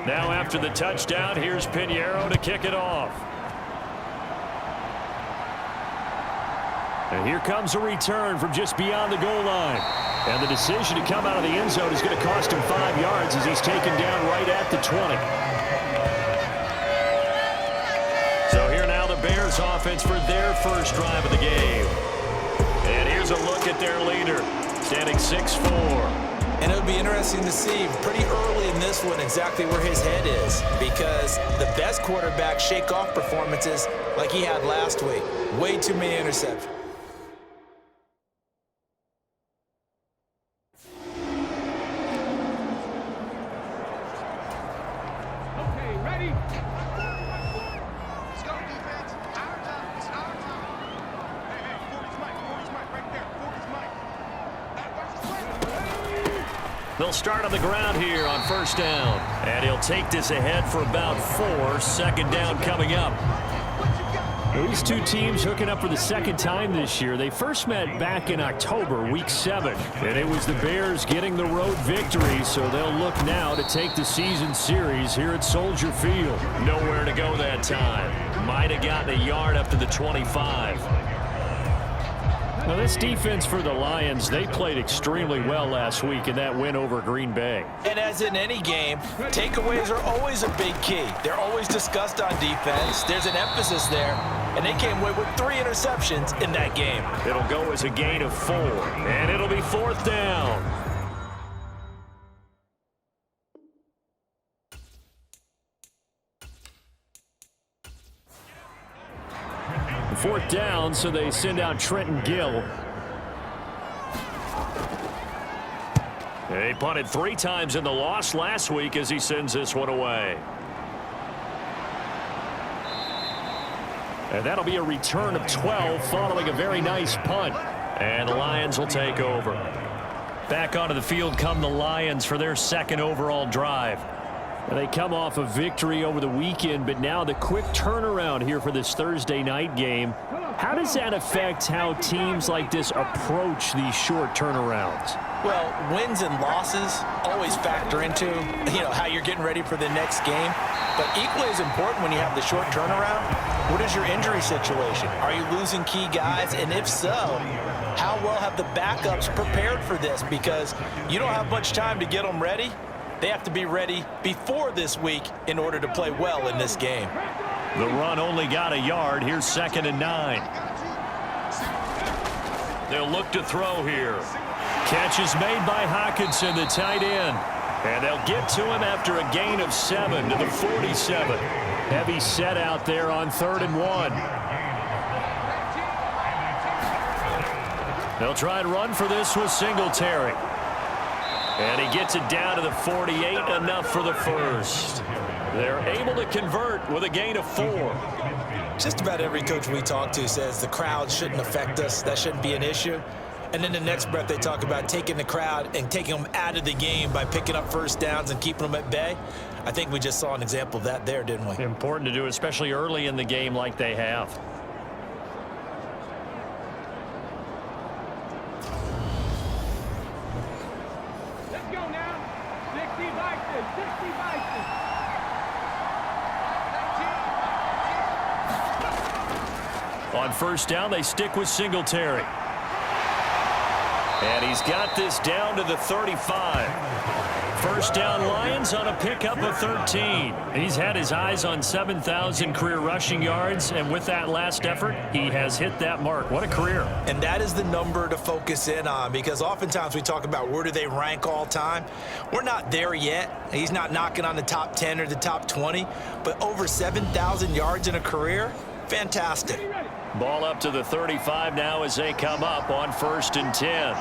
Now after the touchdown, here's Pinheiro to kick it off. And here comes a return from just beyond the goal line. And the decision to come out of the end zone is going to cost him 5 yards as he's taken down right at the 20. So here now the Bears offense for their first drive of the game. And here's a look at their leader, standing 6'4". And it'll be interesting to see pretty early in this one exactly where his head is, because the best quarterbacks shake off performances like he had last week. Way too many interceptions. They'll start on the ground here on first down. And he'll take this ahead for about 4. Second down coming up. These two teams hooking up for the second time this year. They first met back in October, Week 7. And it was the Bears getting the road victory, so they'll look now to take the season series here at Soldier Field. Nowhere to go that time. Might have gotten a yard up to the 25. Now, this defense for the Lions, they played extremely well last week in that win over Green Bay. And as in any game, takeaways are always a big key. They're always discussed on defense. There's an emphasis there, and they came away with 3 interceptions in that game. It'll go as a gain of 4, and it'll be 4th down. Fourth down, so they send out Trenton Gill. He punted 3 times in the loss last week as he sends this one away. And that'll be a return of 12 following a very nice punt. And the Lions will take over. Back onto the field come the Lions for their second overall drive. They come off a victory over the weekend, but now the quick turnaround here for this Thursday night game. How does that affect how teams like this approach these short turnarounds? Well, wins and losses always factor into, how you're getting ready for the next game. But equally as important when you have the short turnaround, what is your injury situation? Are you losing key guys? And if so, how well have the backups prepared for this? Because you don't have much time to get them ready. They have to be ready before this week in order to play well in this game. The run only got a yard. Here's 2nd and 9. They'll look to throw here. Catch is made by Hockenson, the tight end. And they'll get to him after a gain of 7 to the 47. Heavy set out there on 3rd and 1. They'll try and run for this with Singletary. And he gets it down to the 48, enough for the first. They're able to convert with a gain of 4. Just about every coach we talk to says the crowd shouldn't affect us. That shouldn't be an issue. And then the next breath they talk about taking the crowd and taking them out of the game by picking up first downs and keeping them at bay. I think we just saw an example of that there, didn't we? Important to do, especially early in the game like they have. On first down, they stick with Singletary. And he's got this down to the 35. First down Lions on a pickup of 13. He's had his eyes on 7,000 career rushing yards, and with that last effort, he has hit that mark. What a career. And that is the number to focus in on, because oftentimes we talk about where do they rank all time. We're not there yet. He's not knocking on the top 10 or the top 20, but over 7,000 yards in a career, fantastic. Ball up to the 35 now as they come up on 1st and 10.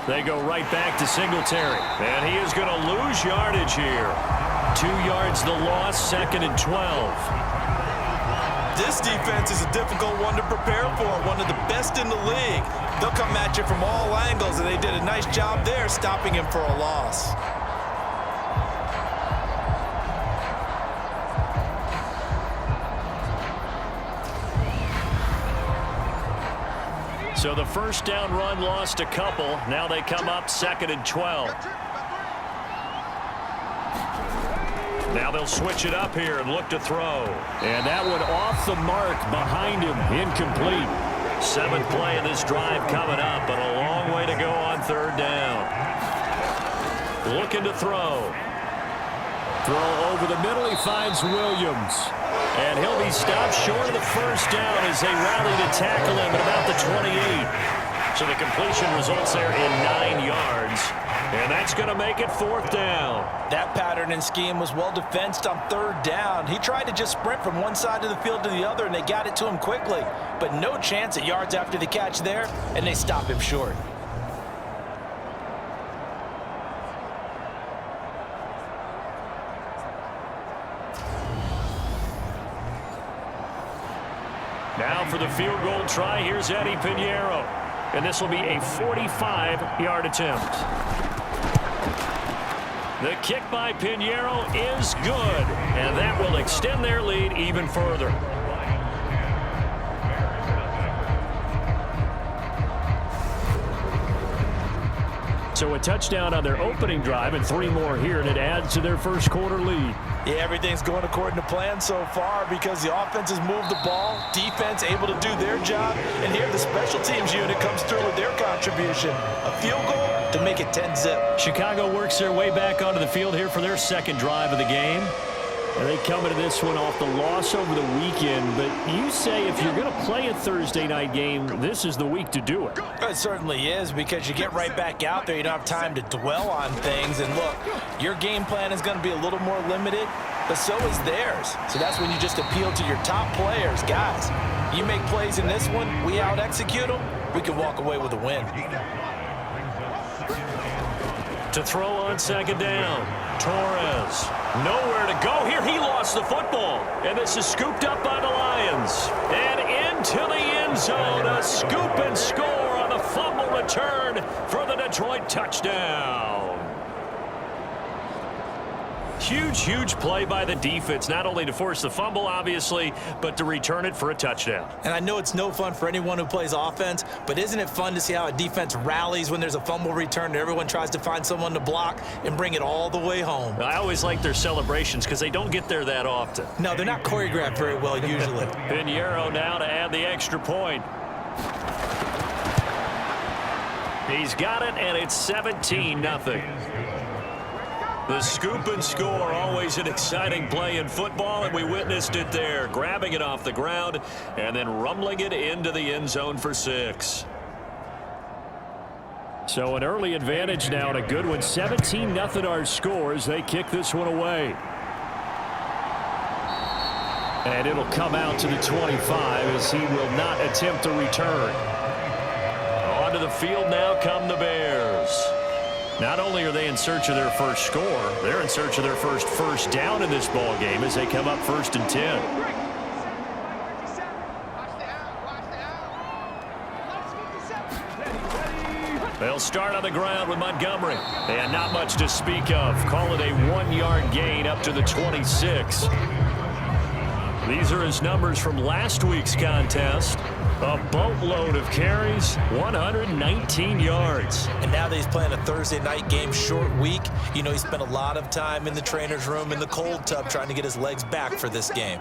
They go right back to Singletary. And he is going to lose yardage here. 2 yards the loss, 2nd and 12. This defense is a difficult one to prepare for, one of the best in the league. They'll come at you from all angles, and they did a nice job there stopping him for a loss. So the first down run lost a couple. Now they come up 2nd and 12. Now they'll switch it up here and look to throw. And that one off the mark behind him. Incomplete. 7th play of this drive coming up, but a long way to go on 3rd down. Looking to throw. Throw over the middle. He finds Williams. And he'll be stopped short of the first down as they rally to tackle him at about the 28. So the completion results there in 9 yards. And that's going to make it 4th down. That pattern and scheme was well defensed on 3rd down. He tried to just sprint from one side of the field to the other, and they got it to him quickly. But no chance at yards after the catch there, and they stop him short. Now for the field goal try, here's Eddie Pinheiro. And this will be a 45-yard attempt. The kick by Pinheiro is good, and that will extend their lead even further. So a touchdown on their opening drive and 3 more here, and it adds to their first quarter lead. Yeah, everything's going according to plan so far because the offense has moved the ball, defense able to do their job, and here the special teams unit comes through with their contribution. A field goal to make it 10-zip. Chicago works their way back onto the field here for their 2nd drive of the game. And they come into this one off the loss over the weekend. But you say if you're going to play a Thursday night game, this is the week to do it. It certainly is because you get right back out there. You don't have time to dwell on things. And look, your game plan is going to be a little more limited, but so is theirs. So that's when you just appeal to your top players. Guys, you make plays in this one, we out-execute them, we can walk away with a win. To throw on 2nd down, Torres. Nowhere to go here. He lost the football. And this is scooped up by the Lions. And into the end zone. A scoop and score on the fumble return for the Detroit touchdown. Huge, huge play by the defense, not only to force the fumble, obviously, but to return it for a touchdown. And I know it's no fun for anyone who plays offense, but isn't it fun to see how a defense rallies when there's a fumble return and everyone tries to find someone to block and bring it all the way home? I always like their celebrations because they don't get there that often. No, they're not choreographed very well usually. Pinheiro now to add the extra point. He's got it, and it's 17-0. The scoop and score, always an exciting play in football, and we witnessed it there, grabbing it off the ground and then rumbling it into the end zone for 6. So an early advantage now, and a good one. 17-0 our score as they kick this one away. And it'll come out to the 25 as he will not attempt to return. Onto the field now come the Bears. Not only are they in search of their first score, they're in search of their first down in this ball game as they come up 1st and 10. They'll start on the ground with Montgomery. And not much to speak of. Call it a 1-yard gain up to the 26. These are his numbers from last week's contest. A boatload of carries, 119 yards. And now that he's playing a Thursday night game, short week, you know he spent a lot of time in the trainer's room in the cold tub trying to get his legs back for this game.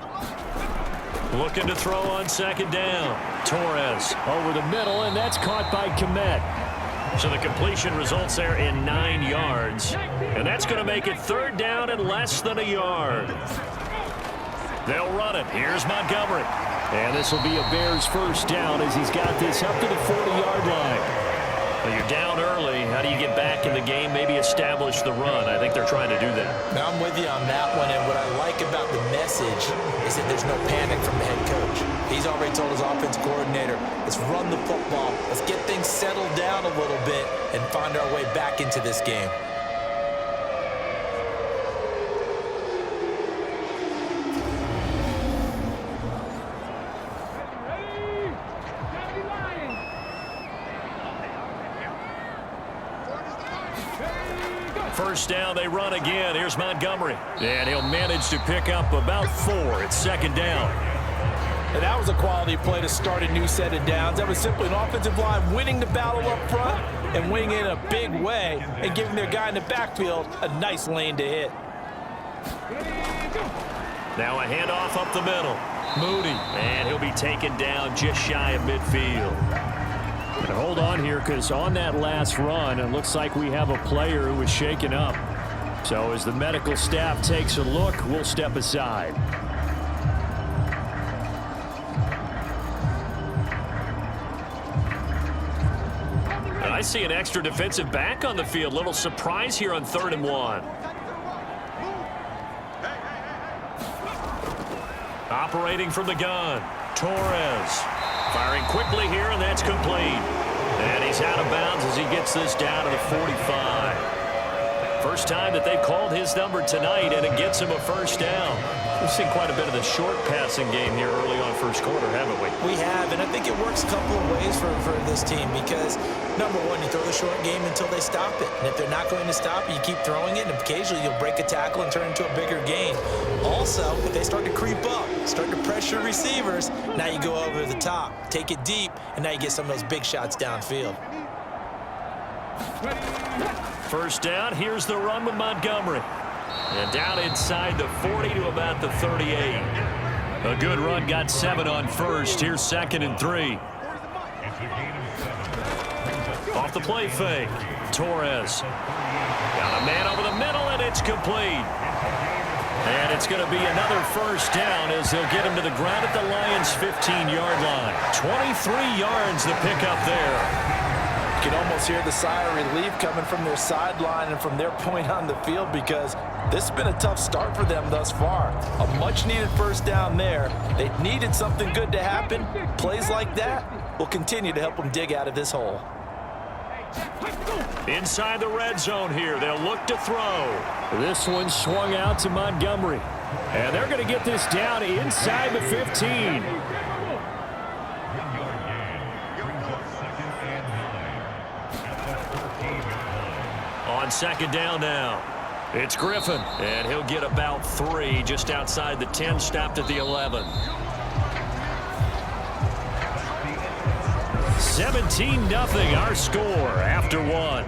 Looking to throw on 2nd down. Torres over the middle, and that's caught by Kmet. So the completion results there in 9 yards. And that's going to make it 3rd down and less than a yard. They'll run it. Here's Montgomery. And this will be a Bears first down as he's got this up to the 40-yard line. Well, you're down early. How do you get back in the game, maybe establish the run? I think they're trying to do that. Now I'm with you on that one, and what I like about the message is that there's no panic from the head coach. He's already told his offense coordinator, let's run the football, let's get things settled down a little bit and find our way back into this game. First down, they run again. Here's Montgomery. And he'll manage to pick up about 4 at 2nd down. And that was a quality play to start a new set of downs. That was simply an offensive line winning the battle up front and winning it in a big way and giving their guy in the backfield a nice lane to hit. Now a handoff up the middle. Moody, and he'll be taken down just shy of midfield. And hold on here, because on that last run, it looks like we have a player who was shaken up. So as the medical staff takes a look, we'll step aside. And I see an extra defensive back on the field. Little surprise here on 3rd and 1. Operating from the gun, Torres. Firing quickly here, and that's complete. And he's out of bounds as he gets this down to the 45. First time that they've called his number tonight, and it gets him a first down. We've seen quite a bit of the short passing game here early on first quarter, haven't we? We have, and I think it works a couple of ways for this team because, number one, you throw the short game until they stop it. And if they're not going to stop it, you keep throwing it, and occasionally you'll break a tackle and turn it into a bigger gain. Also, if they start to creep up, start to pressure receivers, now you go over the top, take it deep, and now you get some of those big shots downfield. First down, here's the run with Montgomery. And down inside the 40 to about the 38. A good run, got 7 on first. Here's 2nd and 3. Off the play fake, Torres. Got a man over the middle, and it's complete. And it's going to be another first down as they'll get him to the ground at the Lions' 15-yard line. 23 yards the pickup there. You can almost hear the sigh of relief coming from their sideline and from their point on the field because this has been a tough start for them thus far. A much-needed first down there. They needed something good to happen. Plays like that will continue to help them dig out of this hole. Inside the red zone here, they'll look to throw. This one swung out to Montgomery. And they're going to get this down inside the 15. On 2nd down now, it's Griffin, and he'll get about 3 just outside the 10, stopped at the 11. 17-0 our score after 1.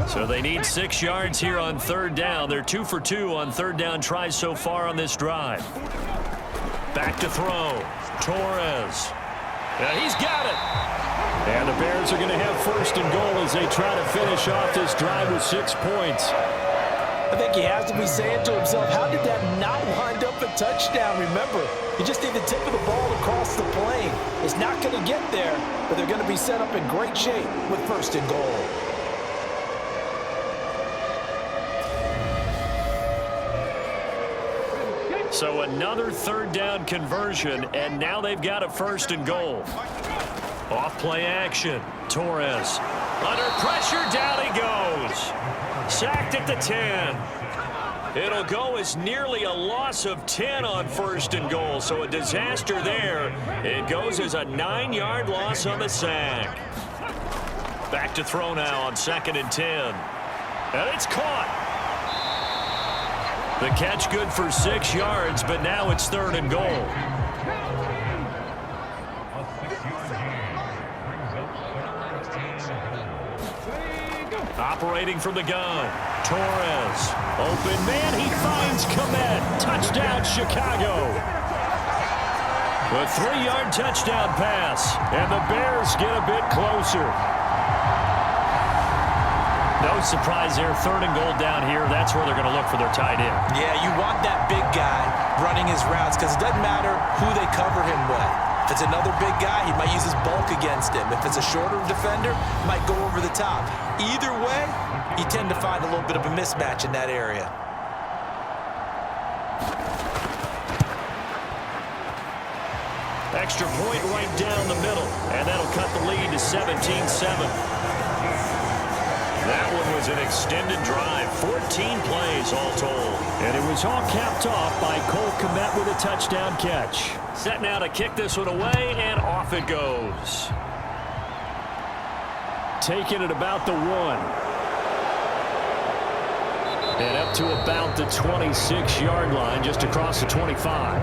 So they need 6 yards here on 3rd down. They're 2 for 2 on 3rd down tries so far on this drive. Back to throw. Torres. And he's got it. And the Bears are going to have 1st and goal as they try to finish off this drive with 6 points. I think he has to be saying to himself, how did that not wind up a touchdown? Remember, you just need the tip of the ball to cross the plane. It's not going to get there, but they're going to be set up in great shape with 1st and goal. So another 3rd down conversion, and now they've got a 1st and goal. Off play action. Torres. Under pressure, down he goes. Sacked at the 10. It'll go as nearly a loss of 10 on 1st and goal, so a disaster there. It goes as a 9-yard loss on the sack. Back to throw now on 2nd and 10. And it's caught. The catch good for 6 yards, but now it's 3rd and goal. Operating from the gun, Torres. Open man, he finds Komet. Touchdown, Chicago. A 3-yard touchdown pass, and the Bears get a bit closer. No surprise there, 3rd and goal down here. That's where they're going to look for their tight end. Yeah, you want that big guy running his routes because it doesn't matter who they cover him with. If it's another big guy, he might use his bulk against him. If it's a shorter defender, he might go over the top. Either way, you tend to find a little bit of a mismatch in that area. Extra point right down the middle, and that'll cut the lead to 17-7. That one was an extended drive, 14 plays all told. And it was all capped off by Cole Kmet with a touchdown catch. Set now to kick this one away, and off it goes. Taking it about the 1. And up to about the 26-yard line, just across the 25.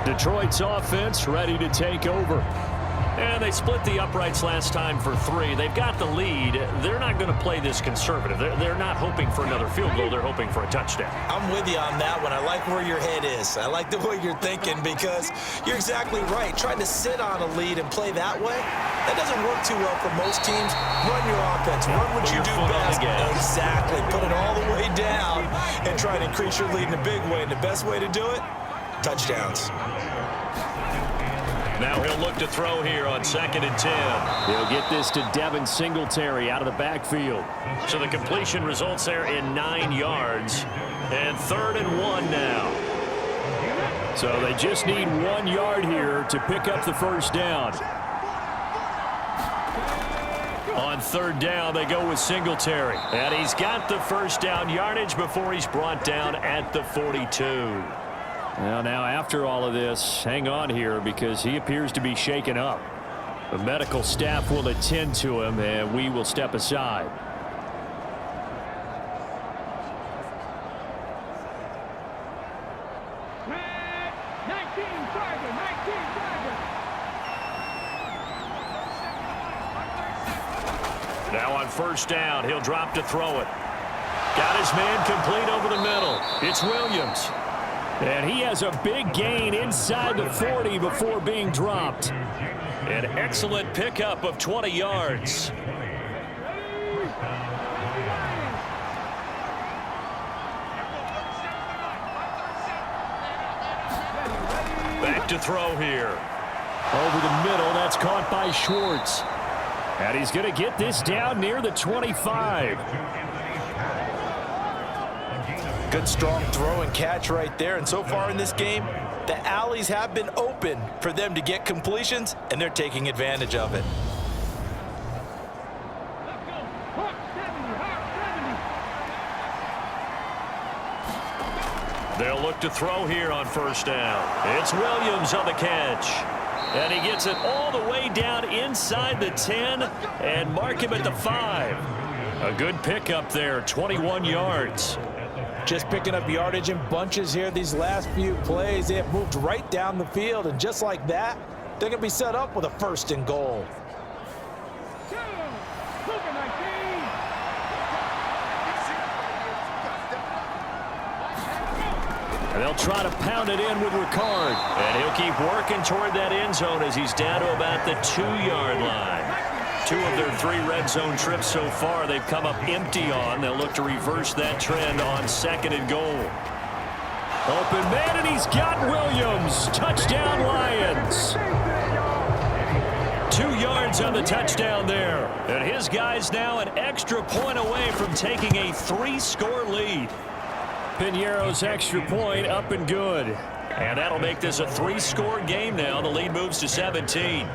Detroit's offense ready to take over. And they split the uprights last time for 3. They've got the lead. They're not going to play this conservative. They're not hoping for another field goal. They're hoping for a touchdown. I'm with you on that one. I like where your head is. I like the way you're thinking because you're exactly right. Trying to sit on a lead and play that way, that doesn't work too well for most teams. Run your offense. Run what you do best. Exactly. Put it all the way down and try to increase your lead in a big way. And the best way to do it, touchdowns. Now he'll look to throw here on 2nd and 10. He'll get this to Devin Singletary out of the backfield. So the completion results there in 9 yards. And 3rd and 1 now. So they just need 1 yard here to pick up the first down. On 3rd down, they go with Singletary. And he's got the first down yardage before he's brought down at the 42. Well, now after all of this, hang on here because he appears to be shaken up. The medical staff will attend to him, and we will step aside. Now on 1st down, he'll drop to throw it. Got his man complete over the middle. It's Williams. And he has a big gain inside the 40 before being dropped. An excellent pickup of 20 yards. Back to throw here. Over the middle, that's caught by Schwartz. And he's going to get this down near the 25. Good strong throw and catch right there. And so far in this game, the alleys have been open for them to get completions, and they're taking advantage of it. They'll look to throw here on 1st down. It's Williams on the catch. And he gets it all the way down inside the 10 and mark him at the 5. A good pickup there, 21 yards. Just picking up yardage in bunches here these last few plays. They have moved right down the field, and just like that, they're going to be set up with a 1st and goal. And they'll try to pound it in with Ricard. And he'll keep working toward that end zone as he's down to about the 2-yard line. 2 of their 3 red zone trips so far they've come up empty on. They'll look to reverse that trend on 2nd and goal. Open man, and he's got Williams. Touchdown, Lions. 2 yards on the touchdown there. And his guys now an extra point away from taking a 3-score lead. Piñeiro's extra point up and good. And that'll make this a 3-score game now. The lead moves to 17.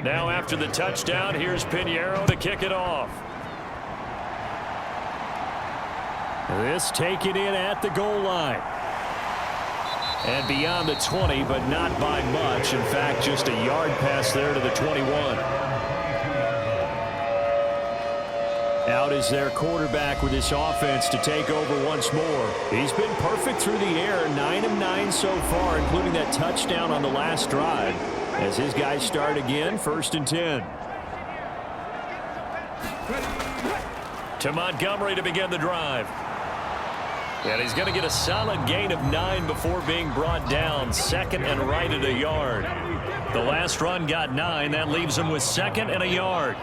Now after the touchdown, here's Piñeiro to kick it off. This taken in at the goal line. And beyond the 20, but not by much. In fact, just a yard pass there to the 21. Out is their quarterback with this offense to take over once more. He's been perfect through the air, 9 of 9 so far, including that touchdown on the last drive. As his guys start again, 1st and 10. To Montgomery to begin the drive. And he's going to get a solid gain of 9 before being brought down. 2nd and right at a yard. The last run got 9. That leaves him with 2nd and a yard.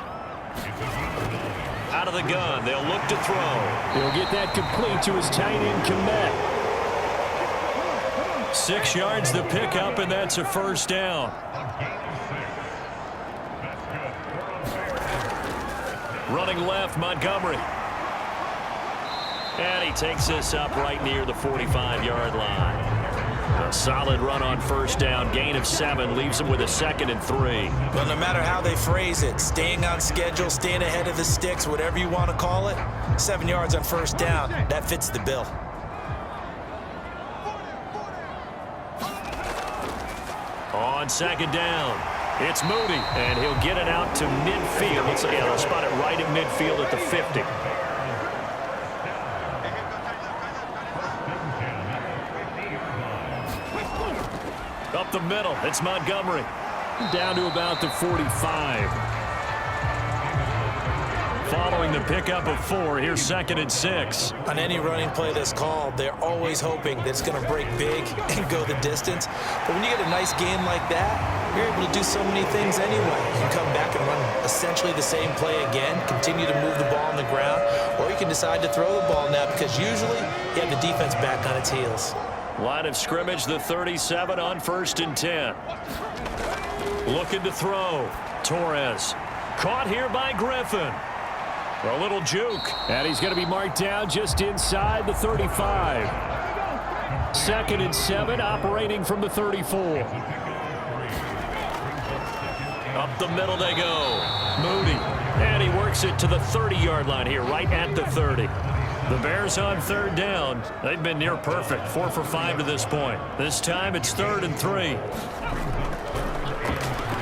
Out of the gun, they'll look to throw. He'll get that complete to his tight end, Kmet. 6 yards the pickup, and that's a 1st down. Running left, Montgomery. And he takes this up right near the 45-yard line. A solid run on first down. Gain of 7 leaves them with a 2nd and 3. Well, no matter how they phrase it, staying on schedule, staying ahead of the sticks, whatever you want to call it, 7 yards on first down, that fits the bill. On 2nd down, it's Moody, and he'll get it out to midfield. They'll spot it right at midfield at the 50. Up the middle, it's Montgomery. Down to about the 45. Following the pickup of 4, here's 2nd and 6. On any running play that's called, they're always hoping that it's going to break big and go the distance. But when you get a nice game like that, you're able to do so many things anyway. You can come back and run essentially the same play again, continue to move the ball on the ground, or you can decide to throw the ball now because usually you have the defense back on its heels. Line of scrimmage, the 37 on 1st and 10. Looking to throw. Torres. Caught here by Griffin. A little juke. And he's going to be marked down just inside the 35. 2nd and 7, operating from the 34. Up the middle they go. Moody. And he works it to the 30-yard line here, right at the 30. The Bears on 3rd down. They've been near perfect, 4 for 5 to this point. This time it's 3rd and 3.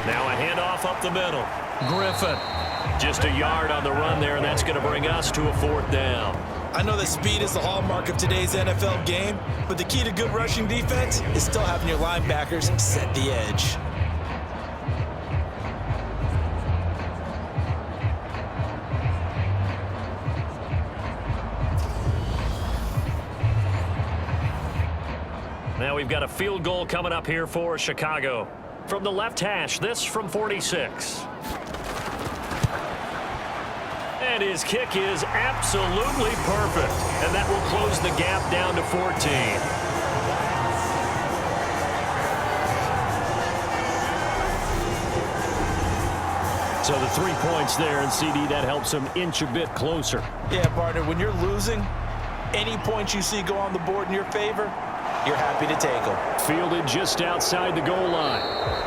Now a handoff up the middle. Griffin. Just a yard on the run there, and that's going to bring us to a 4th down. I know that speed is the hallmark of today's NFL game, but the key to good rushing defense is still having your linebackers set the edge. Now we've got a field goal coming up here for Chicago. From the left hash, this from 46. And his kick is absolutely perfect. And that will close the gap down to 14. So the 3 points there, and CD, that helps him inch a bit closer. Yeah, partner, when you're losing, any points you see go on the board in your favor, you're happy to take them. Fielded just outside the goal line.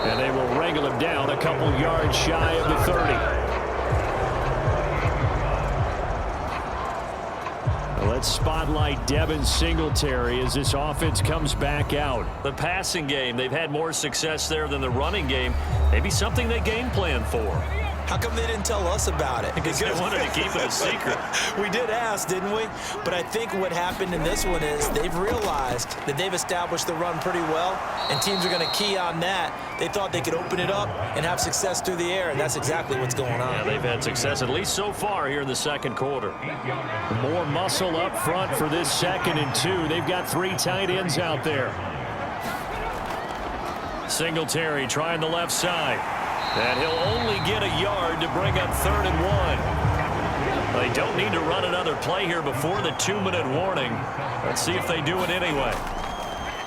And they will wrangle him down a couple yards shy of the 30. Let's spotlight Devin Singletary as this offense comes back out. The passing game, they've had more success there than the running game. Maybe something they game plan for. How come they didn't tell us about it? Because they wanted to keep it a secret. We did ask, didn't we? But I think what happened in this one is they've realized that they've established the run pretty well, and teams are going to key on that. They thought they could open it up and have success through the air, and that's exactly what's going on. Yeah, they've had success, at least so far here in the 2nd quarter. More muscle up front for this 2nd and 2. They've got 3 tight ends out there. Singletary trying the left side. And he'll only get a yard to bring up 3rd and 1. They don't need to run another play here before the 2-minute warning. Let's see if they do it anyway.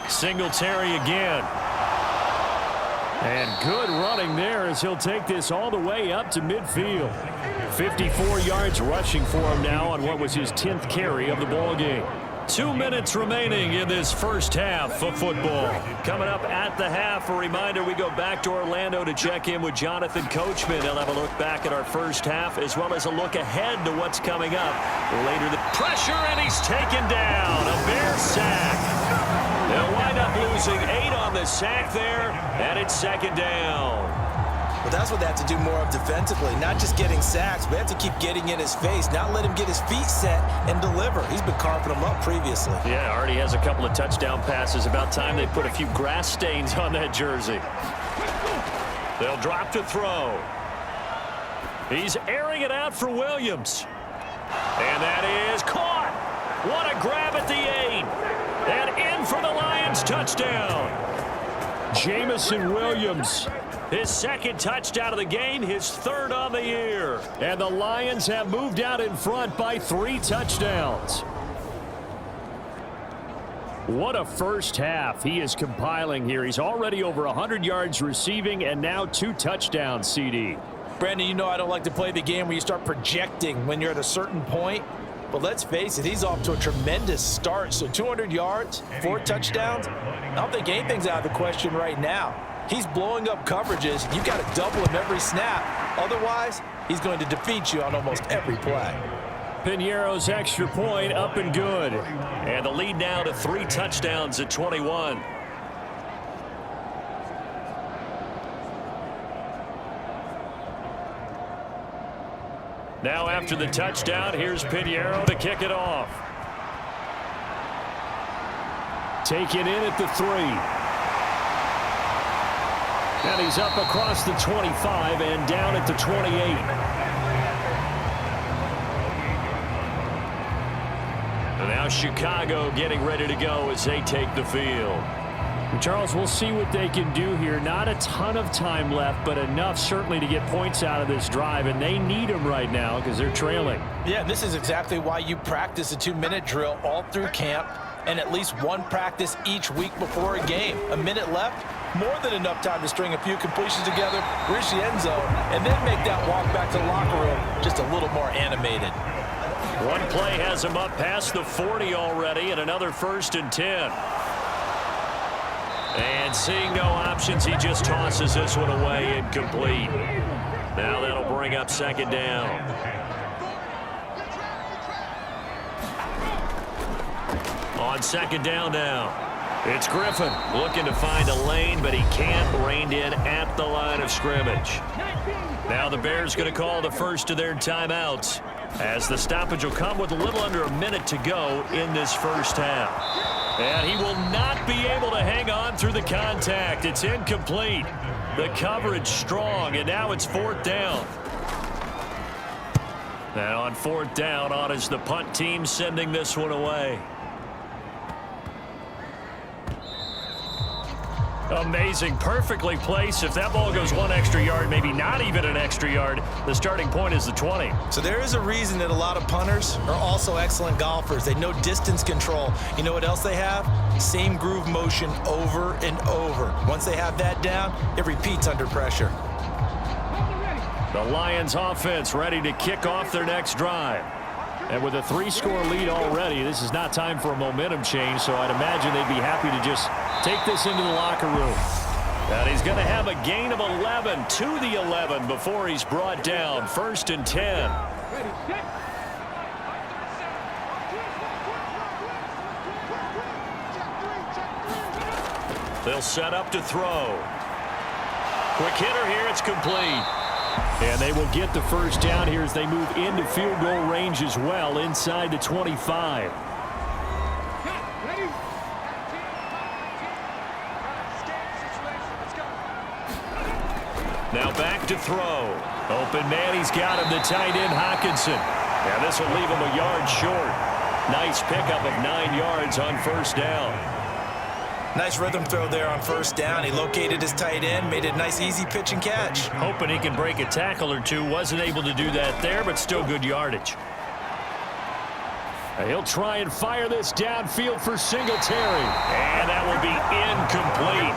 Singletary again. And good running there as he'll take this all the way up to midfield. 54 yards rushing for him now on what was his 10th carry of the ball game. 2 minutes remaining in this first half of football. Coming up at the half, a reminder, we go back to Orlando to check in with Jonathan Coachman. He'll have a look back at our first half as well as a look ahead to what's coming up later. The pressure, and he's taken down. A Bear sack. They'll wind up losing 8 on the sack there, and it's 2nd down. Well, that's what they have to do more of defensively, not just getting sacks, but they have to keep getting in his face, not let him get his feet set and deliver. He's been carving them up previously. Yeah, already has a couple of touchdown passes. About time they put a few grass stains on that jersey. They'll drop to throw. He's airing it out for Williams. And that is caught. What a grab at the 8. And in for the Lions touchdown. Jamison Williams. His 2nd touchdown of the game, his 3rd on the year. And the Lions have moved out in front by 3 touchdowns. What a first half he is compiling here. He's already over 100 yards receiving and now 2 touchdowns, CD. Brandon, you know I don't like to play the game where you start projecting when you're at a certain point. But let's face it, he's off to a tremendous start. So 200 yards, 4 touchdowns. I don't think anything's out of the question right now. He's blowing up coverages. You've got to double him every snap. Otherwise, he's going to defeat you on almost every play. Piñeiro's extra point up and good. And the lead now to 3 touchdowns at 21. Now after the touchdown, here's Piñeiro to kick it off. Taken in at the 3. And he's up across the 25 and down at the 28. And now Chicago getting ready to go as they take the field. Charles, we'll see what they can do here. Not a ton of time left, but enough certainly to get points out of this drive, and they need them right now because they're trailing. Yeah, this is exactly why you practice a 2-minute drill all through camp and at least one practice each week before a game. A minute left, more than enough time to string a few completions together, reach the end zone, and then make that walk back to the locker room just a little more animated. One play has him up past the 40 already, and another 1st and 10. And seeing no options, he just tosses this one away, incomplete. Now that'll bring up 2nd down. On 2nd down now, it's Griffin looking to find a lane, but he can't. Reined in at the line of scrimmage. Now the Bears going to call the first of their timeouts, as the stoppage will come with a little under a minute to go in this first half. And he will not be able to hang on through the contact. It's incomplete. The coverage strong, and now it's 4th down. And on 4th down, on is the punt team sending this one away. Amazing, perfectly placed. If that ball goes 1 extra yard, maybe not even an extra yard, the starting point is the 20. So there is a reason that a lot of punters are also excellent golfers. They know distance control. You know what else they have? Same groove motion over and over. Once they have that down, it repeats under pressure. The Lions offense ready to kick off their next drive. And with a 3-score lead already, this is not time for a momentum change, so I'd imagine they'd be happy to just take this into the locker room. And he's going to have a gain of 11 to the 11 before he's brought down. 1st and 10. They'll set up to throw. Quick hitter here, it's complete. And they will get the 1st down here as they move into field goal range as well, inside the 25. Now back to throw. Open man, he's got him, the tight end Hockenson. And this will leave him a yard short. Nice pickup of 9 yards on 1st down. Nice rhythm throw there on 1st down. He located his tight end, made it a nice easy pitch and catch. Hoping he can break a tackle or two. Wasn't able to do that there, but still good yardage. He'll try and fire this downfield for Singletary. And that will be incomplete.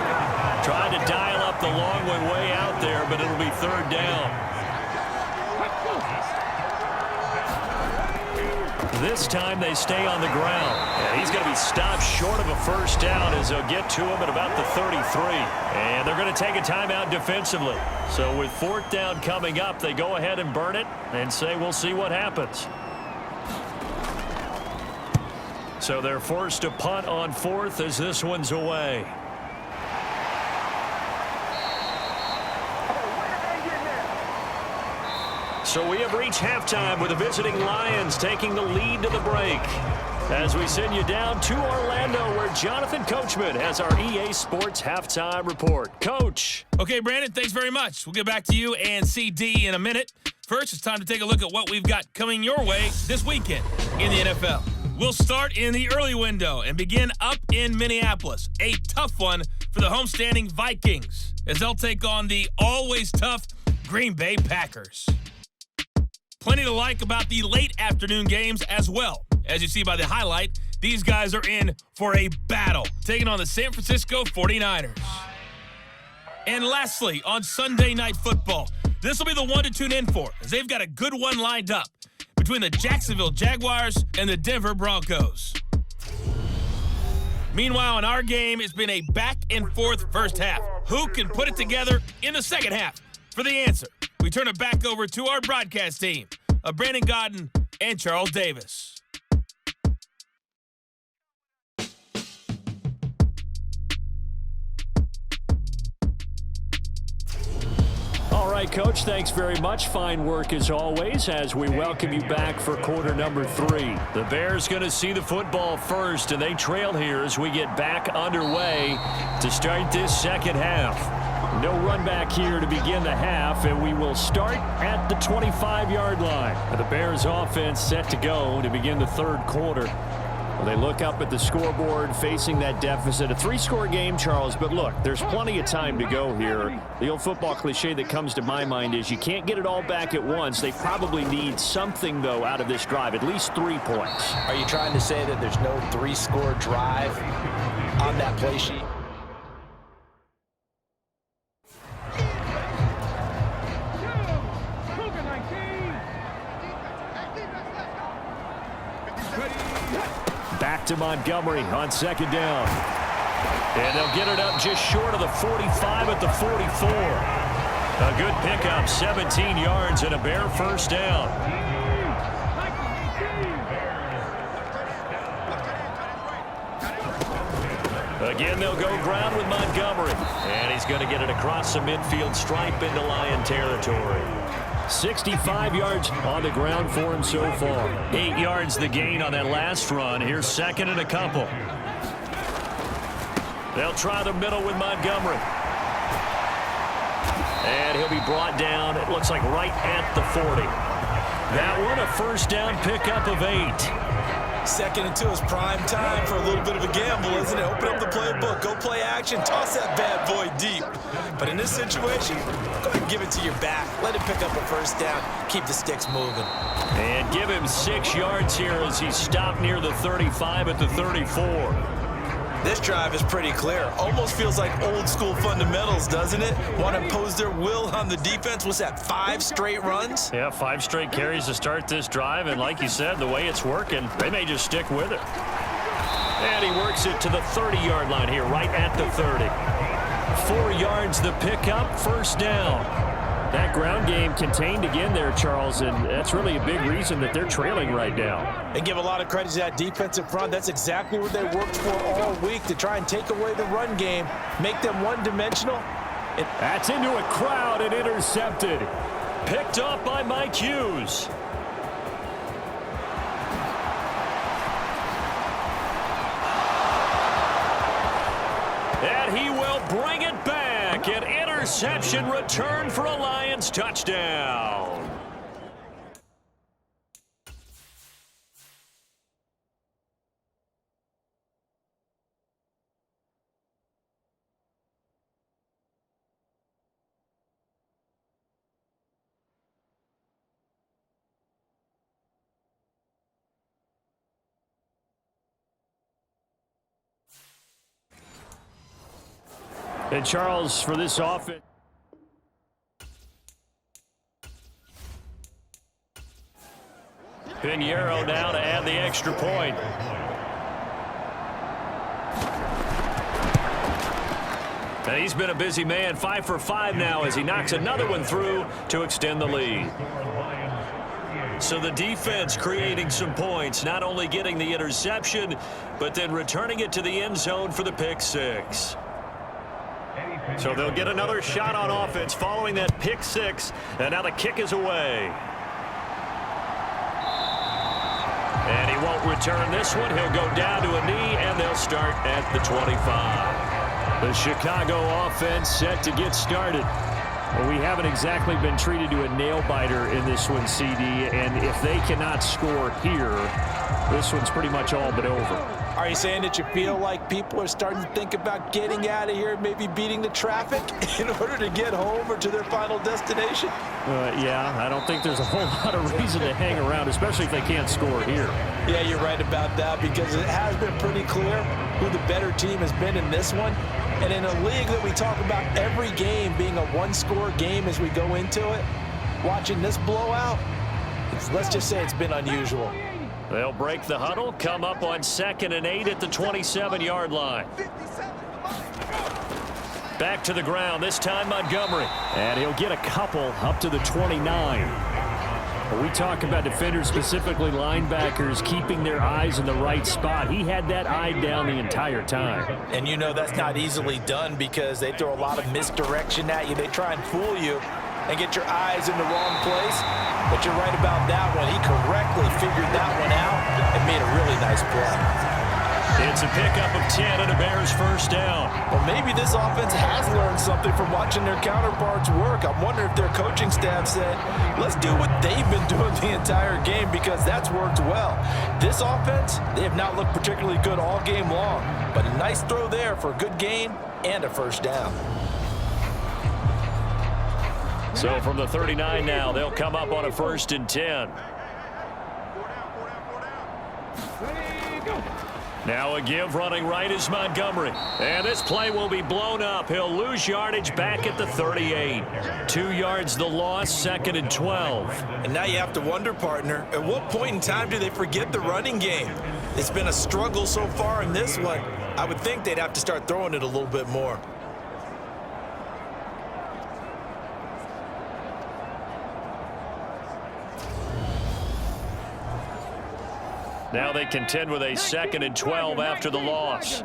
Trying to dial up the long one way out there, but it'll be 3rd down. This time they stay on the ground. And he's going to be stopped short of a 1st down as they'll get to him at about the 33. And they're going to take a timeout defensively. So with 4th down coming up, they go ahead and burn it and say we'll see what happens. So they're forced to punt on 4th as this one's away. So we have reached halftime with the visiting Lions taking the lead to the break. As we send you down to Orlando, where Jonathan Coachman has our EA Sports Halftime Report. Coach. Okay, Brandon, thanks very much. We'll get back to you and CD in a minute. First, it's time to take a look at what we've got coming your way this weekend in the NFL. We'll start in the early window and begin up in Minneapolis. A tough one for the homestanding Vikings, as they'll take on the always tough Green Bay Packers. Plenty to like about the late afternoon games as well. As you see by the highlight, these guys are in for a battle, taking on the San Francisco 49ers. And lastly, on Sunday Night Football, this will be the one to tune in for, as they've got a good one lined up between the Jacksonville Jaguars and the Denver Broncos. Meanwhile, in our game, it's been a back-and-forth first half. Who can put it together in the second half? For the answer, we turn it back over to our broadcast team of Brandon Godden and Charles Davis. All right, Coach, thanks very much. Fine work as always as we welcome you back for quarter number 3. The Bears going to see the football first, and they trail here as we get back underway to start this second half. No run back here to begin the half, and we will start at the 25-yard line. The Bears offense set to go to begin the third quarter. Well, they look up at the scoreboard facing that deficit. A 3-score game, Charles, but look, there's plenty of time to go here. The old football cliche that comes to my mind is you can't get it all back at once. They probably need something, though, out of this drive, at least 3 points. Are you trying to say that there's no 3-score drive on that play sheet? Back to Montgomery on second down. And they'll get it up just short of the 45 at the 44. A good pickup, 17 yards and a Bear first down. Again, they'll go ground with Montgomery. And he's going to get it across the midfield stripe into Lion territory. 65 yards on the ground for him so far. 8 yards the gain on that last run. Here's second and a couple. They'll try the middle with Montgomery. And he'll be brought down, it looks like right at the 40. That one a first down pickup of 8. Second and 2 is prime time for a little bit of a gamble, isn't it? Open up the playbook, go play action, toss that bad boy deep. But in this situation, go ahead and give it to your back. Let him pick up a first down. Keep the sticks moving. And give him 6 yards here as he stopped near the 35 at the 34. This drive is pretty clear. Almost feels like old school fundamentals, doesn't it? Want to impose their will on the defense. What's that, 5 straight runs? Yeah, 5 straight carries to start this drive. And like you said, the way it's working, they may just stick with it. And he works it to the 30-yard line here, right at the 30. 4 yards the pickup, first down. That ground game contained again there, Charles, and that's really a big reason that they're trailing right now. They give a lot of credit to that defensive front. That's exactly what they worked for all week, to try and take away the run game, make them one-dimensional. That's into a crowd and intercepted. Picked off by Mike Hughes. And he will bring it back. An interception return for a Lions touchdown. And Charles, for this offense. Pinheiro now to add the extra point. And he's been a busy man, 5 for 5 now as he knocks another one through to extend the lead. So the defense creating some points, not only getting the interception, but then returning it to the end zone for the pick 6. So they'll get another shot on offense following that pick 6, and now the kick is away. And he won't return this one. He'll go down to a knee, and they'll start at the 25. The Chicago offense set to get started. Well, we haven't exactly been treated to a nail-biter in this one, CD, and if they cannot score here, this one's pretty much all but over. Are you saying that you feel like people are starting to think about getting out of here, maybe beating the traffic in order to get home or to their final destination? Yeah, I don't think there's a whole lot of reason to hang around, especially if they can't score here. Yeah, you're right about that, because it has been pretty clear who the better team has been in this one. And in a league that we talk about every game being a one-score game as we go into it, watching this blowout, Let's just say it's been unusual. They'll break the huddle, come up on 2nd and 8 at the 27-yard line. Back to the ground, this time Montgomery. And he'll get a couple up to the 29. But we talk about defenders, specifically linebackers, keeping their eyes in the right spot. He had that eye down the entire time. And you know that's not easily done because they throw a lot of misdirection at you. They try and fool you and get your eyes in the wrong place. But you're right about that one. He correctly figured that one out and made a really nice play. It's a pickup of 10 and a Bears first down. Well, maybe this offense has learned something from watching their counterparts work. I'm wondering if their coaching staff said, let's do what they've been doing the entire game because that's worked well. This offense, they have not looked particularly good all game long, but a nice throw there for a good gain and a first down. So from the 39 now, they'll come up on a 1st and 10. Now a give running right is Montgomery. And this play will be blown up. He'll lose yardage back at the 38. 2 yards the loss, 2nd and 12. And now you have to wonder, partner, at what point in time do they forget the running game? It's been a struggle so far in this one. I would think they'd have to start throwing it a little bit more. Now they contend with a 2nd and 12 after the loss.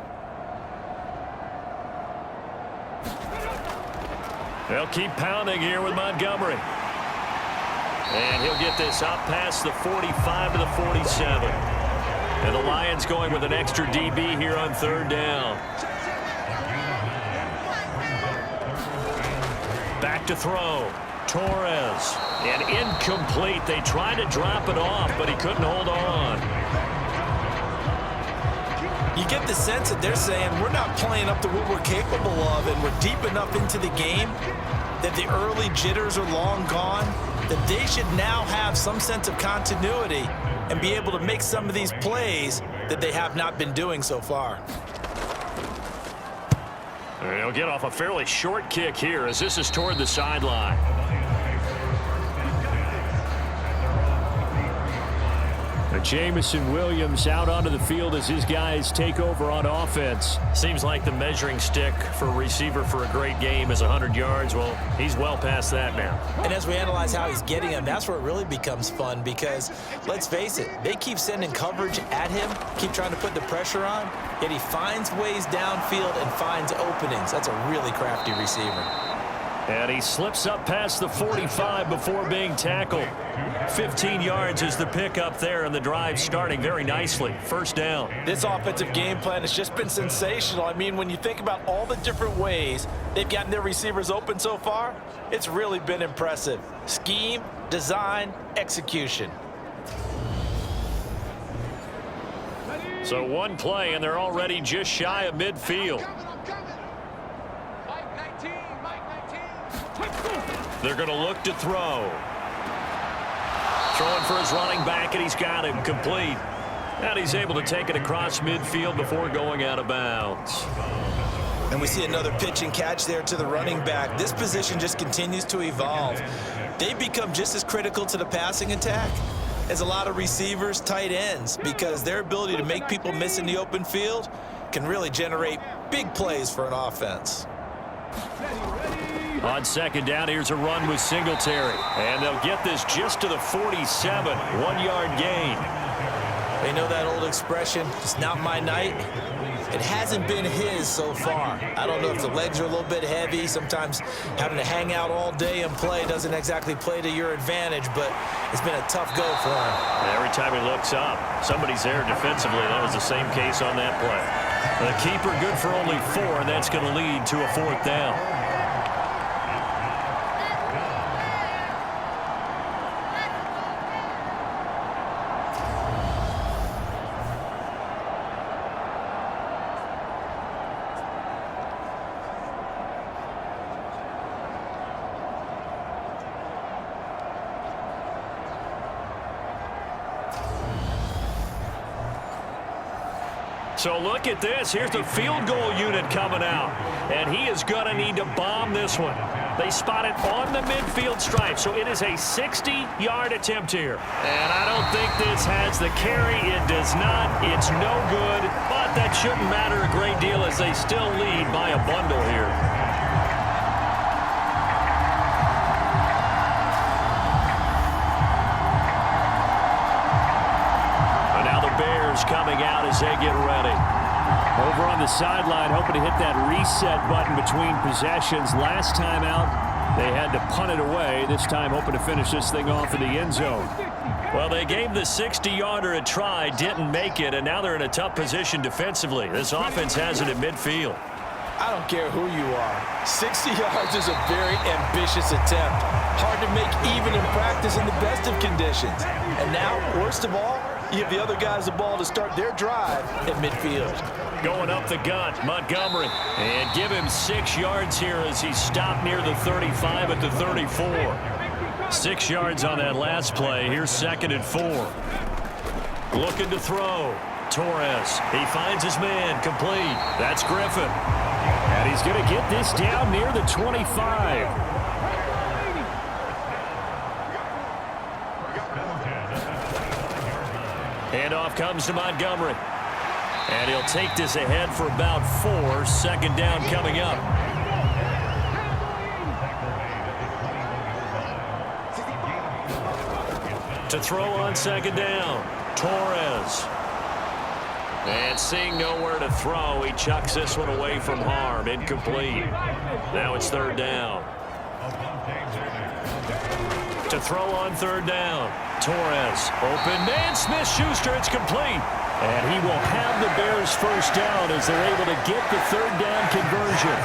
They'll keep pounding here with Montgomery. And he'll get this up past the 45 to the 47. And the Lions going with an extra DB here on 3rd down. Back to throw. Torres. And incomplete. They tried to drop it off, but he couldn't hold on. You get the sense that they're saying we're not playing up to what we're capable of, and we're deep enough into the game that the early jitters are long gone, that they should now have some sense of continuity and be able to make some of these plays that they have not been doing so far. They'll get off a fairly short kick here as this is toward the sideline. Jamison Williams out onto the field as his guys take over on offense. Seems like the measuring stick for a receiver for a great game is 100 yards. Well, he's well past that now. And as we analyze how he's getting them, that's where it really becomes fun because, let's face it, they keep sending coverage at him, keep trying to put the pressure on, yet he finds ways downfield and finds openings. That's a really crafty receiver. And he slips up past the 45 before being tackled. 15 yards is the pickup there, and the drive starting very nicely. First down. This offensive game plan has just been sensational. I mean, when you think about all the different ways they've gotten their receivers open so far, it's really been impressive. Scheme, design, execution. So one play, and they're already just shy of midfield. They're going to look to throw. Throwing for his running back, and he's got him complete. And he's able to take it across midfield before going out of bounds. And we see another pitch and catch there to the running back. This position just continues to evolve. They become just as critical to the passing attack as a lot of receivers, tight ends, because their ability to make people miss in the open field can really generate big plays for an offense. On 2nd down, here's a run with Singletary. And they'll get this just to the 47. 1-yard gain. They know that old expression, it's not my night. It hasn't been his so far. I don't know if the legs are a little bit heavy. Sometimes having to hang out all day and play doesn't exactly play to your advantage, but it's been a tough go for him. And every time he looks up, somebody's there defensively. That was the same case on that play. The keeper good for only 4, and that's going to lead to a 4th down. So look at this. Here's the field goal unit coming out. And he is going to need to bomb this one. They spot it on the midfield stripe. So it is a 60-yard attempt here. And I don't think this has the carry. It does not. It's no good. But that shouldn't matter a great deal as they still lead by a bundle here. Coming out as they get ready. Over on the sideline, hoping to hit that reset button between possessions. Last time out, they had to punt it away. This time, hoping to finish this thing off in the end zone. Well, they gave the 60-yarder a try, didn't make it, and now they're in a tough position defensively. This offense has it at midfield. I don't care who you are. 60 yards is a very ambitious attempt. Hard to make even in practice in the best of conditions. And now, worst of all, you give the other guys the ball to start their drive at midfield. Going up the gut, Montgomery. And give him 6 yards here as he stopped near the 35 at the 34. 6 yards on that last play. Here's 2nd and 4. Looking to throw. Torres. He finds his man. Complete. That's Griffin. And he's going to get this down near the 25. Handoff comes to Montgomery. And he'll take this ahead for about 4. 2nd down coming up. To throw on 2nd down. Torres. And seeing nowhere to throw, he chucks this one away from harm. Incomplete. Now it's 3rd down. To throw on 3rd down. Torres, open man, Smith-Schuster, it's complete. And he will have the Bears first down as they're able to get the 3rd down conversion.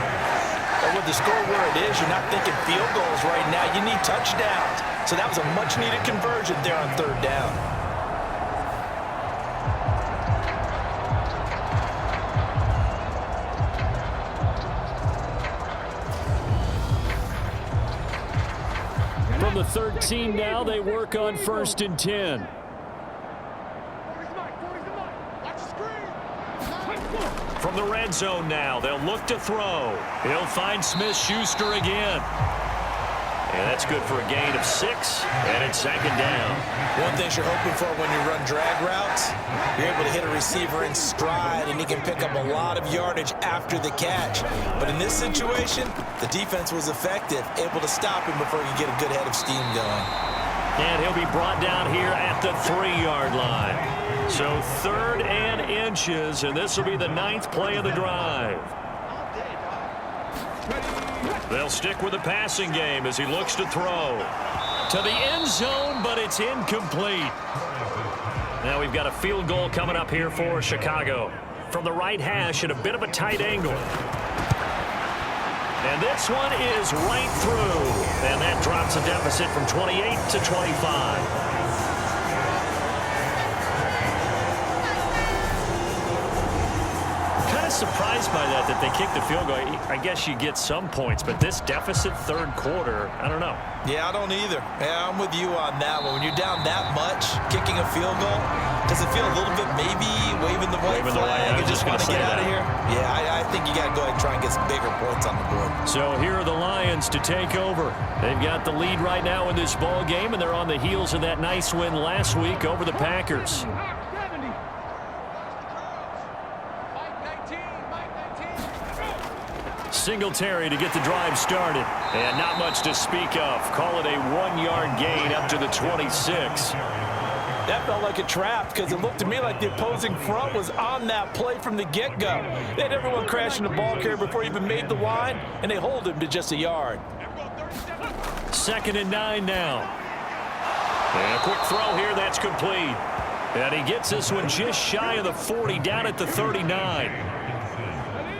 But with the score where it is, you're not thinking field goals right now. You need touchdowns. So that was a much-needed conversion there on 3rd down. From the 13 now, they work on 1st and 10. From the red zone now, they'll look to throw. He'll find Smith-Schuster again. And that's good for a gain of 6, and it's 2nd down. One thing you're hoping for when you run drag routes, you're able to hit a receiver in stride, and he can pick up a lot of yardage after the catch. But in this situation, the defense was effective, able to stop him before he could get a good head of steam going. And he'll be brought down here at the 3-yard line. So 3rd and inches, and this will be the 9th play of the drive. They'll stick with the passing game as he looks to throw. To the end zone, but it's incomplete. Now we've got a field goal coming up here for Chicago. From the right hash at a bit of a tight angle. And this one is right through. And that drops the deficit from 28 to 25. Surprised by that they kicked the field goal. I guess you get some points, but this deficit 3rd quarter, I don't know. Yeah, I don't either. Yeah, I'm with you on that one. When you're down that much, kicking a field goal, does it feel a little bit maybe waving the white flag and just want to get out of here? Yeah, I think you got to go ahead and try and get some bigger points on the board. So here are the Lions to take over. They've got the lead right now in this ball game, and they're on the heels of that nice win last week over the Packers. Singletary to get the drive started. And not much to speak of. Call it a 1-yard gain up to the 26. That felt like a trap because it looked to me like the opposing front was on that play from the get-go. They had everyone crashing the ball carrier before he even made the line, and they hold him to just a yard. 2nd and 9 now. And a quick throw here, that's complete. And he gets this one just shy of the 40, down at the 39.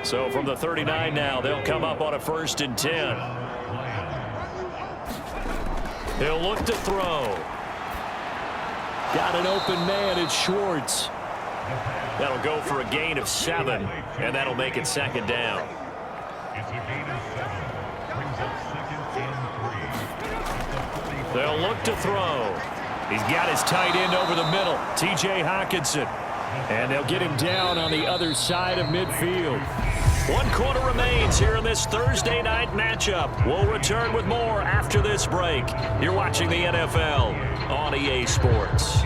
So from the 39 now, they'll come up on a 1st and 10. He'll look to throw. Got an open man, it's Schwartz. That'll go for a gain of 7, and that'll make it 2nd down. They'll look to throw. He's got his tight end over the middle, T.J. Hockenson. And they'll get him down on the other side of midfield. 1 quarter remains here in this Thursday night matchup. We'll return with more after this break. You're watching the NFL on EA Sports.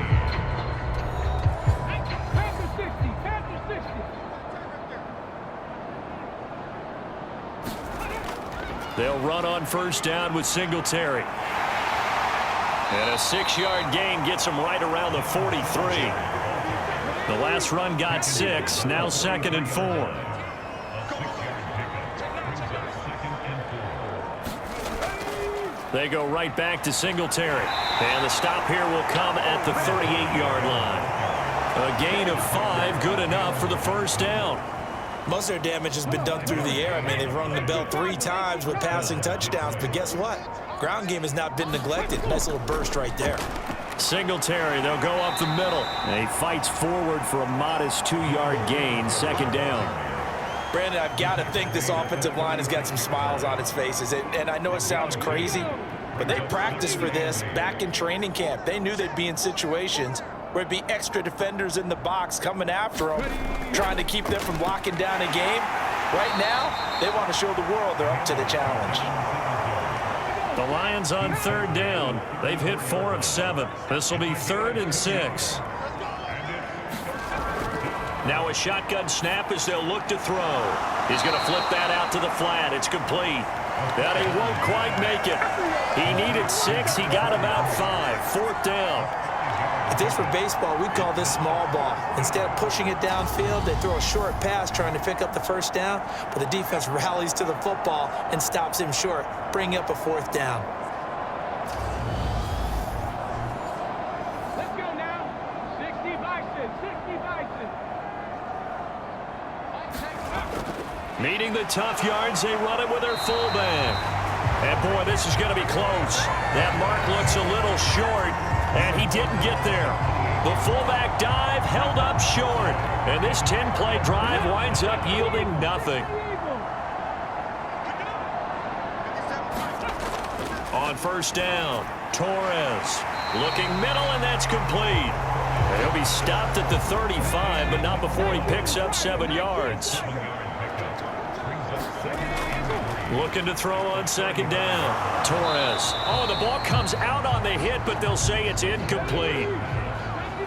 They'll run on first down with Singletary. And a 6-yard gain gets him right around the 43. The last run got 6, now 2nd and 4. They go right back to Singletary. And the stop here will come at the 38-yard line. A gain of 5, good enough for the first down. Most of their damage has been done through the air. I mean, they've rung the bell 3 times with passing touchdowns, but guess what? Ground game has not been neglected. Nice little burst right there. Singletary, they'll go up the middle. And he fights forward for a modest 2-yard gain, 2nd down. Brandon, I've got to think this offensive line has got some smiles on its faces. And I know it sounds crazy, but they practiced for this back in training camp. They knew they'd be in situations where it'd be extra defenders in the box coming after them, trying to keep them from locking down a game. Right now, they want to show the world they're up to the challenge. The Lions on 3rd down. They've hit 4 of 7. This will be 3rd and 6. Now a shotgun snap as they'll look to throw. He's going to flip that out to the flat. It's complete. That he won't quite make it. He needed 6. He got about 5. 4th down. If this were baseball, we'd call this small ball. Instead of pushing it downfield, they throw a short pass trying to pick up the first down, but the defense rallies to the football and stops him short, bringing up a 4th down. Let's go now. 60 Bison, 60 Bison. Meeting the tough yards, they run it with their fullback. And boy, this is going to be close. That mark looks a little short. And he didn't get there. The fullback dive held up short. And this 10-play drive winds up yielding nothing. On first down, Torres looking middle, and that's complete. And he'll be stopped at the 35, but not before he picks up 7 yards. Looking to throw on 2nd down. Torres. Oh, the ball comes out on the hit, but they'll say it's incomplete.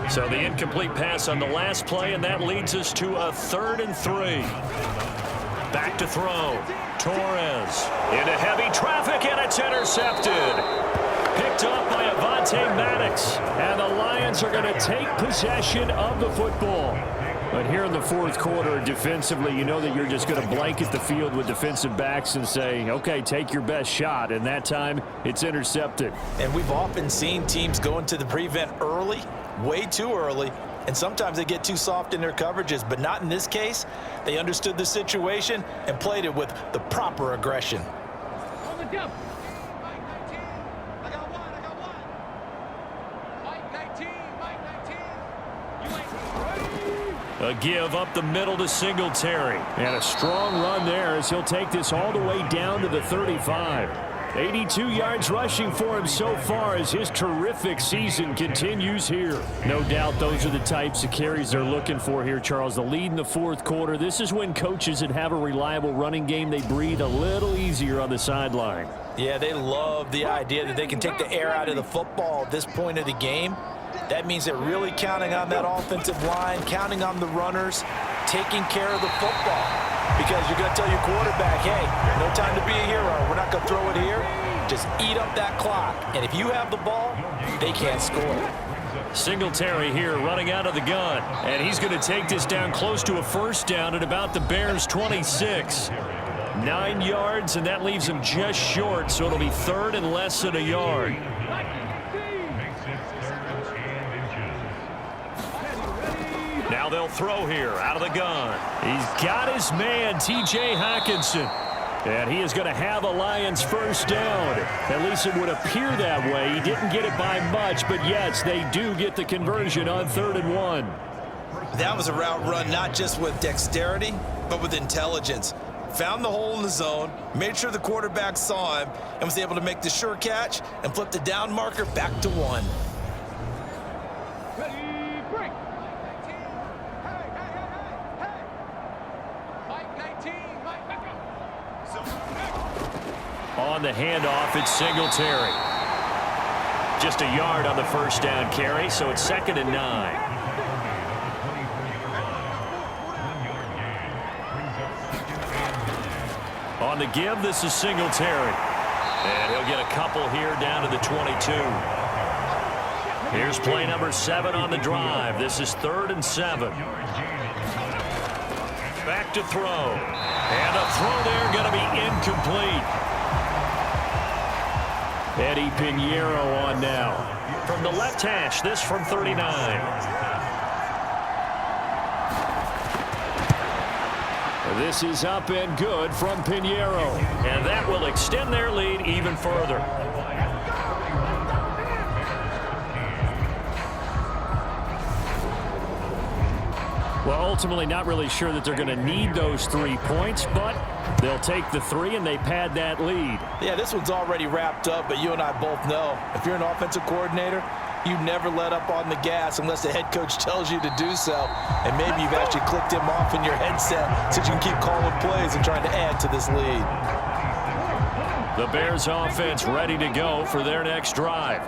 So the incomplete pass on the last play, and that leads us to a 3rd and 3. Back to throw. Torres into heavy traffic, and it's intercepted. Picked up by Avonte Maddox. And the Lions are going to take possession of the football. But here in the 4th quarter, defensively, you know that you're just going to blanket the field with defensive backs and say, okay, take your best shot. And that time, it's intercepted. And we've often seen teams go into the prevent early, way too early, and sometimes they get too soft in their coverages, but not in this case. They understood the situation and played it with the proper aggression. On the jump. Mike 19. I got one. Mike 19. You ain't ready. A give up the middle to Singletary. And a strong run there as he'll take this all the way down to the 35. 82 yards rushing for him so far as his terrific season continues here. No doubt those are the types of carries they're looking for here, Charles. The lead in the 4th quarter. This is when coaches that have a reliable running game, they breathe a little easier on the sideline. Yeah, they love the idea that they can take the air out of the football at this point of the game. That means they're really counting on that offensive line, counting on the runners, taking care of the football. Because you're going to tell your quarterback, hey, no time to be a hero. We're not going to throw it here. Just eat up that clock. And if you have the ball, they can't score. Singletary here running out of the gun. And he's going to take this down close to a 1st down at about the Bears' 26. 9 yards, and that leaves him just short, so it'll be 3rd and less than a yard. Now they'll throw here out of the gun. He's got his man, T.J. Hockenson. And he is going to have a Lions 1st down. At least it would appear that way. He didn't get it by much, but yes, they do get the conversion on 3rd and 1. That was a route run not just with dexterity, but with intelligence. Found the hole in the zone, made sure the quarterback saw him, and was able to make the sure catch and flip the down marker back to 1. Ready, break. on the handoff. It's Singletary. Just a yard on the first down carry, so it's 2nd and 9. On the give, this is Singletary. And he'll get a couple here down to the 22. Here's play number 7 on the drive. This is 3rd and 7. Back to throw. And a throw there going to be incomplete. Eddie Pinheiro on now. From the left hash, this from 39. This is up and good from Pinheiro. And that will extend their lead even further. Well, ultimately not really sure that they're going to need those 3 points, but they'll take the 3 and they pad that lead. Yeah, this one's already wrapped up, but you and I both know if you're an offensive coordinator, you never let up on the gas unless the head coach tells you to do so. And maybe you've actually clicked him off in your headset so you can keep calling plays and trying to add to this lead. The Bears offense ready to go for their next drive.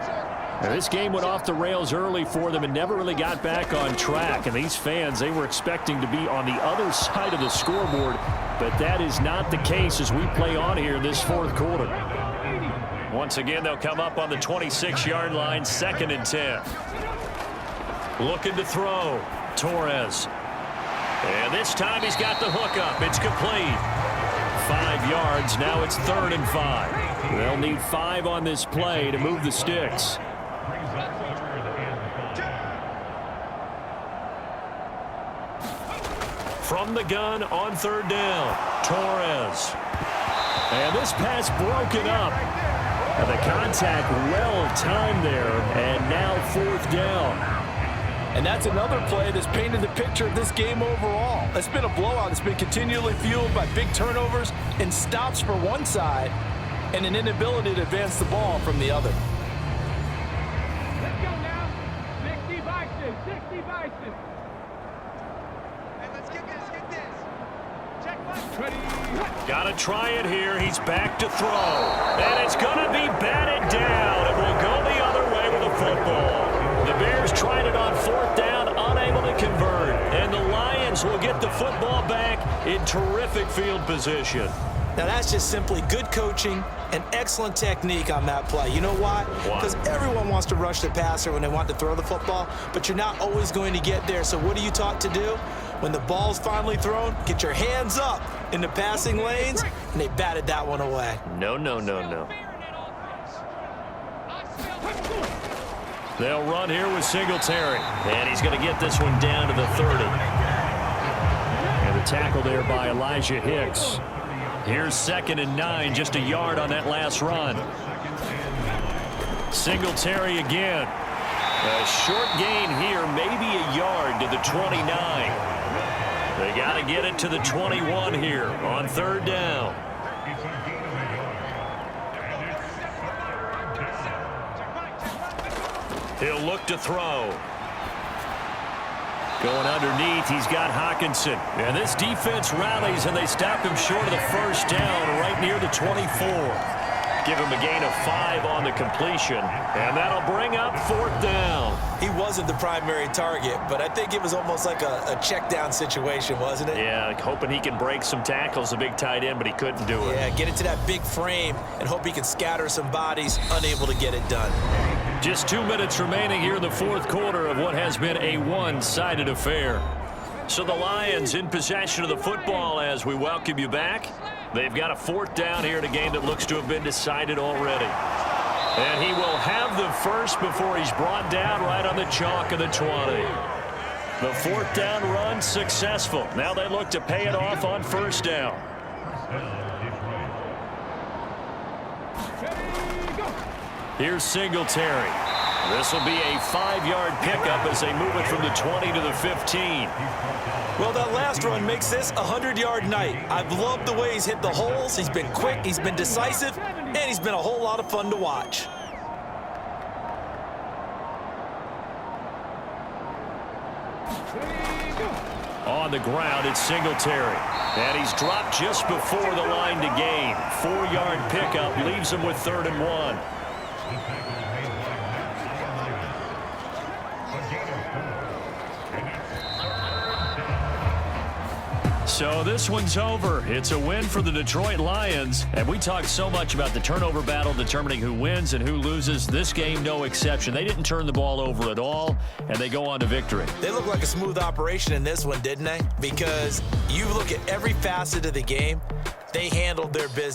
Now, this game went off the rails early for them and never really got back on track. And these fans, they were expecting to be on the other side of the scoreboard, but that is not the case as we play on here in this 4th quarter. Once again, they'll come up on the 26-yard line, 2nd and 10. Looking to throw. Torres. And this time he's got the hook up. It's complete. 5 yards. Now it's 3rd and 5. They'll need 5 on this play to move the sticks. From the gun on 3rd down. Torres. And this pass broken up. And the contact well timed there. And now 4th down. And that's another play that's painted the picture of this game overall. It's been a blowout. It's been continually fueled by big turnovers and stops for one side and an inability to advance the ball from the other. Let's go now. 60 vices. 60 vices. Hey, let's get this. Check one. Got to try it here. He's back to throw. And it's going to be batted down. It will go the other way with the football. The Bears tried it on 4th down, unable to convert. And the Lions will get the football back in terrific field position. Now that's just simply good coaching and excellent technique on that play. You know why? Because everyone wants to rush the passer when they want to throw the football, but you're not always going to get there. So what are you taught to do? When the ball's finally thrown, get your hands up in the passing lanes, and they batted that one away. No. They'll run here with Singletary. And he's going to get this one down to the 30. And the tackle there by Elijah Hicks. Here's 2nd and 9, just a yard on that last run. Singletary again. A short gain here, maybe a yard to the 29. They got to get it to the 21 here on 3rd down. He'll look to throw. Going underneath, he's got Hockenson. And this defense rallies, and they stop him short of the first down right near the 24. Give him a gain of 5 on the completion, and that'll bring up 4th down. He wasn't the primary target, but I think it was almost like a check down situation, wasn't it? Yeah, hoping he can break some tackles, a big tight end, but he couldn't do it. Yeah, get it to that big frame and hope he can scatter some bodies, unable to get it done. Just 2 minutes remaining here in the 4th quarter of what has been a one-sided affair. So the Lions in possession of the football as we welcome you back. They've got a 4th down here in a game that looks to have been decided already. And he will have the first before he's brought down right on the chalk of the 20. The 4th down run successful. Now they look to pay it off on 1st down. Here's Singletary. This will be a 5-yard pickup as they move it from the 20 to the 15. Well, that last run makes this a 100-yard night. I've loved the way he's hit the holes. He's been quick, he's been decisive, and he's been a whole lot of fun to watch. On the ground, it's Singletary. And he's dropped just before the line to gain. 4-yard pickup leaves him with 3rd and 1. So this one's over. It's a win for the Detroit Lions. And we talked so much about the turnover battle determining who wins and who loses. This game, no exception. They didn't turn the ball over at all, and they go on to victory. They look like a smooth operation in this one, didn't they? Because you look at every facet of the game, they handled their business.